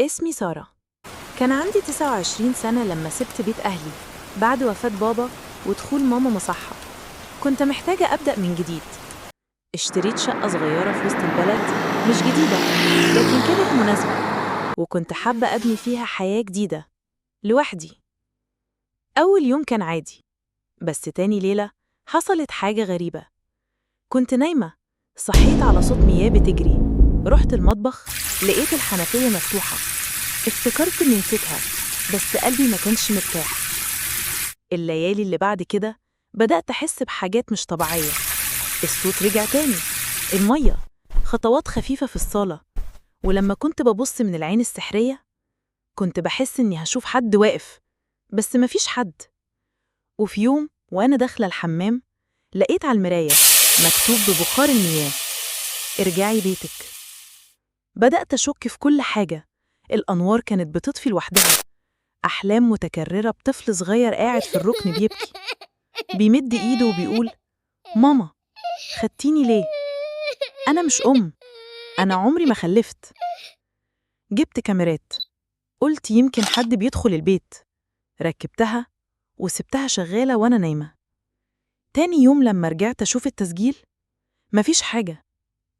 اسمي سارة. كان عندي 29 سنة لما سبت بيت أهلي بعد وفاة بابا ودخول ماما مصحة. كنت محتاجة أبدأ من جديد. اشتريت شقة صغيرة في وسط البلد، مش جديدة لكن كانت مناسبة، وكنت حابة أبني فيها حياة جديدة لوحدي. أول يوم كان عادي، بس تاني ليلة حصلت حاجة غريبة. كنت نايمة، صحيت على صوت مياه بتجري. رحت المطبخ، لقيت الحنفية مفتوحة. افتكرت إني نسيتها، بس قلبي ما كانش مرتاح. الليالي اللي بعد كده بدأت أحس بحاجات مش طبيعية. الصوت رجع تاني، المية، خطوات خفيفة في الصالة. ولما كنت ببص من العين السحرية كنت بحس إني هشوف حد واقف، بس مفيش حد. وفي يوم وأنا داخلة الحمام لقيت على المراية مكتوب ببخار المياه: ارجعي بيتك. بدأت أشك في كل حاجة. الأنوار كانت بتطفي لوحدها، أحلام متكررة بطفل صغير قاعد في الركن بيبكي، بيمد إيده وبيقول: ماما، خدتيني ليه؟ أنا مش أم، أنا عمري ما خلفت. جبت كاميرات، قلت يمكن حد بيدخل البيت. ركبتها وسبتها شغالة وأنا نايمة. تاني يوم لما رجعت أشوف التسجيل مفيش حاجة،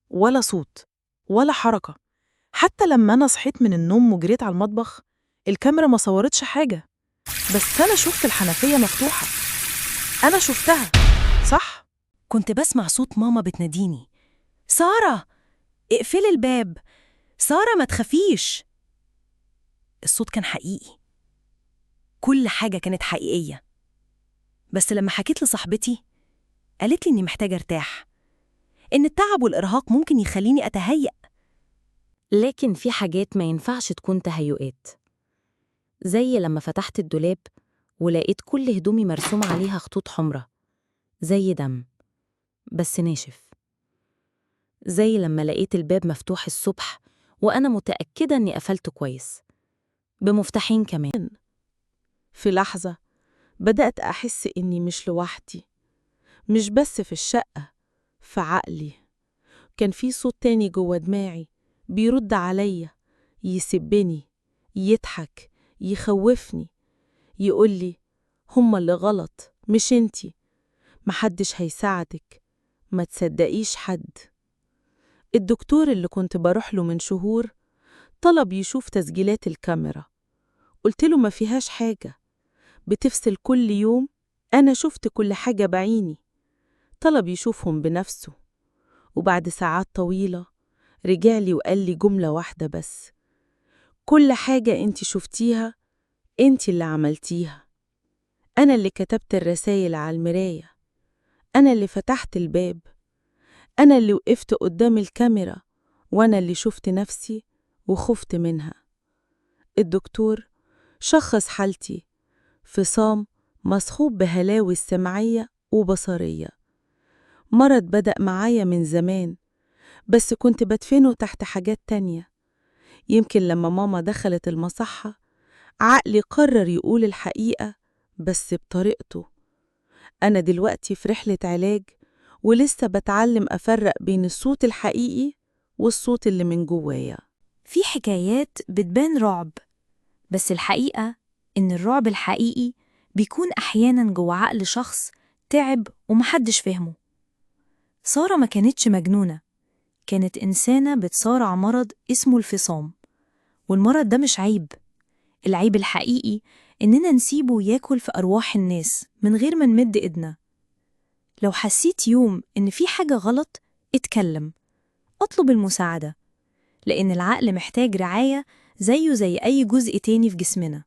ولا صوت ولا حركة. حتى لما أنا صحيت من النوم وجريت على المطبخ الكاميرا ما صورتش حاجة، بس أنا شفت الحنفية مفتوحة. أنا شفتها، صح؟ كنت بسمع صوت ماما بتناديني: سارة، اقفلي الباب، سارة ما تخافيش. الصوت كان حقيقي، كل حاجة كانت حقيقية. بس لما حكيت لصاحبتي قالت لي إني محتاجة ارتاح، إن التعب والإرهاق ممكن يخليني أتهيأ. لكن في حاجات ما ينفعش تكون تهيؤات، زي لما فتحت الدولاب ولقيت كل هدومي مرسوم عليها خطوط حمراء زي دم بس ناشف، زي لما لقيت الباب مفتوح الصبح وأنا متأكدة إني قفلته كويس بمفتاحين كمان. في لحظة بدأت أحس إني مش لوحدي، مش بس في الشقة، في عقلي. كان في صوت تاني جوه دماغي بيرد عليا، يسبني، يضحك، يخوفني، يقولي: هما اللي غلط مش انتي، محدش هيساعدك، ما تصدقيش حد. الدكتور اللي كنت بروح له من شهور طلب يشوف تسجيلات الكاميرا. قلت له ما فيهاش حاجة، بتفصل كل يوم. أنا شفت كل حاجة بعيني. طلب يشوفهم بنفسه، وبعد ساعات طويلة رجع لي وقال لي جملة واحدة بس: كل حاجة انتي شفتيها انتي اللي عملتيها. أنا اللي كتبت الرسايل على المراية، أنا اللي فتحت الباب، أنا اللي وقفت قدام الكاميرا، وأنا اللي شفت نفسي وخفت منها. الدكتور شخص حالتي: فصام مصحوب بهلاوس سمعية وبصرية. مرض بدأ معايا من زمان، بس كنت بدفنه تحت حاجات تانية. يمكن لما ماما دخلت المصحة عقلي قرر يقول الحقيقة بس بطريقته. أنا دلوقتي في رحلة علاج، ولسه بتعلم أفرق بين الصوت الحقيقي والصوت اللي من جوايا. في حكايات بتبان رعب، بس الحقيقة إن الرعب الحقيقي بيكون أحياناً جوه عقل شخص تعب ومحدش فهمه. سارة ما كانتش مجنونة، كانت إنسانة بتصارع مرض اسمه الفصام. والمرض ده مش عيب، العيب الحقيقي إننا نسيبه ياكل في أرواح الناس من غير ما نمد إيدنا. لو حسيت يوم إن في حاجة غلط، اتكلم، اطلب المساعدة، لأن العقل محتاج رعاية زيه زي أي جزء تاني في جسمنا.